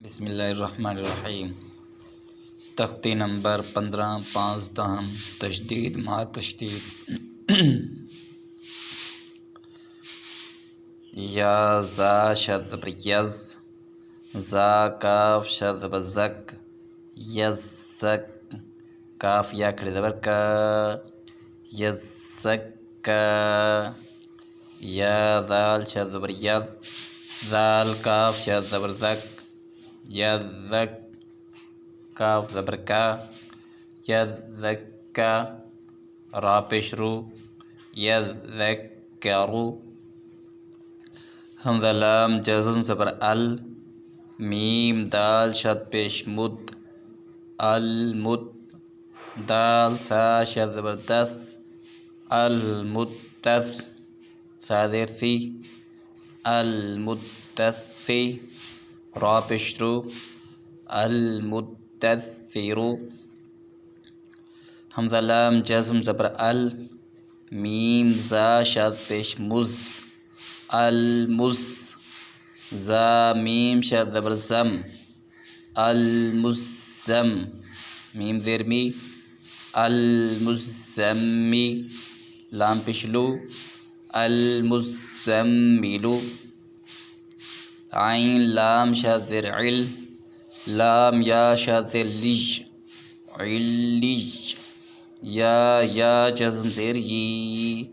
बिस्मिल्लाहिर्रहमानिर्रहीम। तख्ती नंबर 15 5 दहम तशदीद मा तशदीद। या ज़ा शद बर यज़, ज़ा काफ शद बर ज़क, यज़्ज़क काफ या खड़ी ज़बर का, यज़्ज़क्का। या दाल शद बर यद, दाल काफ शद बर ज़क, यज़्ज़क काफ ज़बर का, यज़्ज़क्का रा पेश रू, यज़्ज़क्करू। हमज़ा लाम जज़म ज़बर अल, मीम दाल शद पेश मुद, अल मुद। दाल सा शद ज़बर दस, अल मुद्दस सा ज़ेर सी, अल मुद्दस्सी। रा पेश रू, अल मुद्दस्सिरु। हमज़ा लाम जज़म ज़बर अल, मीम ज़ा शद पेश मुज़, अल मुज़। ज़ा मीम शद ज़बर ज़म, अल मुज़्ज़म। मीम ज़ेर मी, अल मुज़्ज़म्मी। लाम पेश लू, अल मुज़्ज़म्मिलु। आइन लाम शद ज़ेर इल, लाम या शद ज़ेर लिज, इल्लिज। या जज़म ज़ेर यी,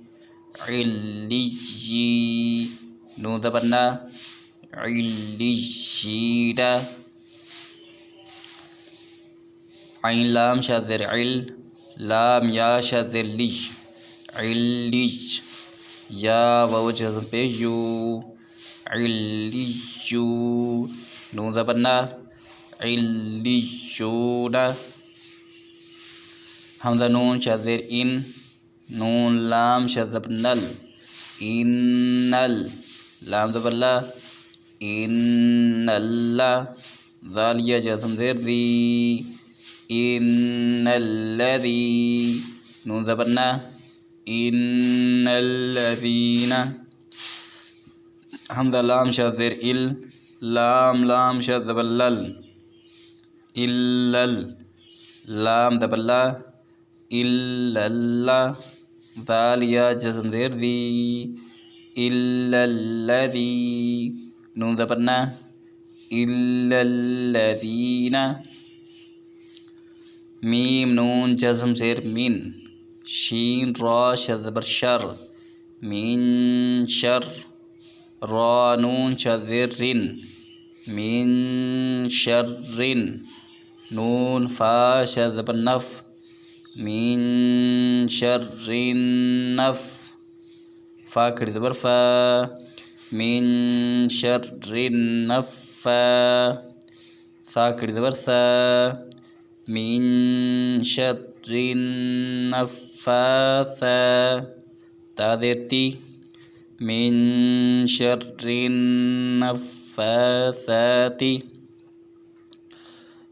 इल्लिय्यी। नून ज़बर ना, इल्लिय्यीना। आइन लाम शद ज़ेर इल, लाम या शद ज़ेर लिज, इल्लिज। या वाव जज़म पे यू, इल्लिय्यू। नून ज़बर ना, इल्लिय्यूना। हमज़ा नून शद ज़ेर इन, नून लाम शद ज़बर नल, इन्नल। लाम ज़बर ला, इन्नल्ला। ज़ाल या जज़म ज़ेर ज़ी, इन्नल्लज़ी। नून ज़बर ना, इन्नल्लज़ीना। हमज़ा लाम शद ज़ेर इल, लाम शद ज़बर लल, इल्लल। लाम ज़बर ला, इल्लल्ला। ज़ाल या जज़म ज़ेर ज़ी, इल्लल्लज़ी। नून ज़बर ना, इल्लल्लज़ीना। मीम नून जज़म ज़ेर मिन, शीन रा शद ज़बर शर, मिन शर। रा नून शद ज़ेर रिन, मिन शर्रिन। नून फा शद ज़बर नफ, मिन शर्रिन नफ। फा खड़ी ज़बर फा, मिन शर्रिन नफ़्फ़ा। सा खड़ी ज़बर सा, मिन शर्रिन नफ़्फ़ासा। ता ज़ेर ती, मिन शर्रिन नफ़्फ़ासाति।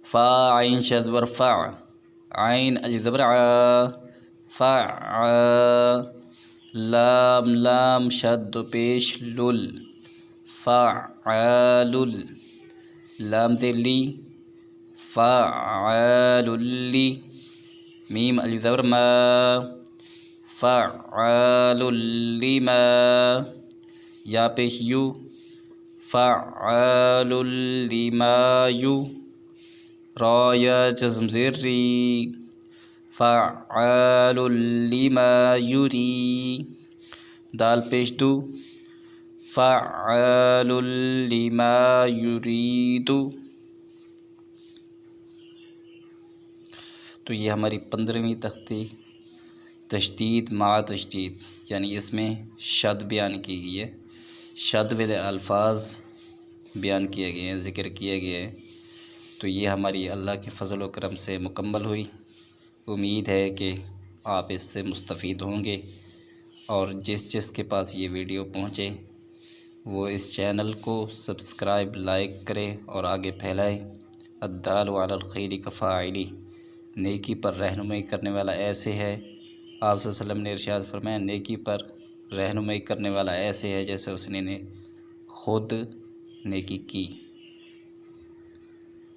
फ़ा आइन शद ज़बर फ़ा, आइन अलिफ ज़बर आ, फ़अ। लाम शद पेश लुल, फ़अलुल। लाम ज़ेर ली, फ़अलुल्ली। मीम अलिफ ज़बर मा, फ़अलुल्लिमा। या पेश यू, फ़अलुल्लिमा यू। रा या जज़म ज़ेर री, फ़अलुल्लिमा युरी। दाल पेश दू, फ़अलुल्लिमा युरीदु। तो ये हमारी 15वीं तख्ती तशदीद मा तशदीद, यानी इसमें शद बयान की गई है, शद वाले अल्फाज बयान किए गए हैं, ज़िक्र किए गए हैं। तो ये हमारी अल्लाह के फ़ज़ल व करम से मुकम्मल हुई। उम्मीद है कि आप इससे मुस्तफ़ीद होंगे और जिस के पास ये वीडियो पहुँचे वो इस चैनल को सब्सक्राइब लाइक करें और आगे फैलाएँ। अद्दालु अलल खैरि कफ़ाइली, नेकी पर रहनुमाई करने वाला ऐसे है, आप सल्लल्लाहु अलैहि वसल्लम ने इरशाद फरमाया, नेकी पर रहनुमाई करने वाला ऐसे है जैसे उसने खुद नेकी की।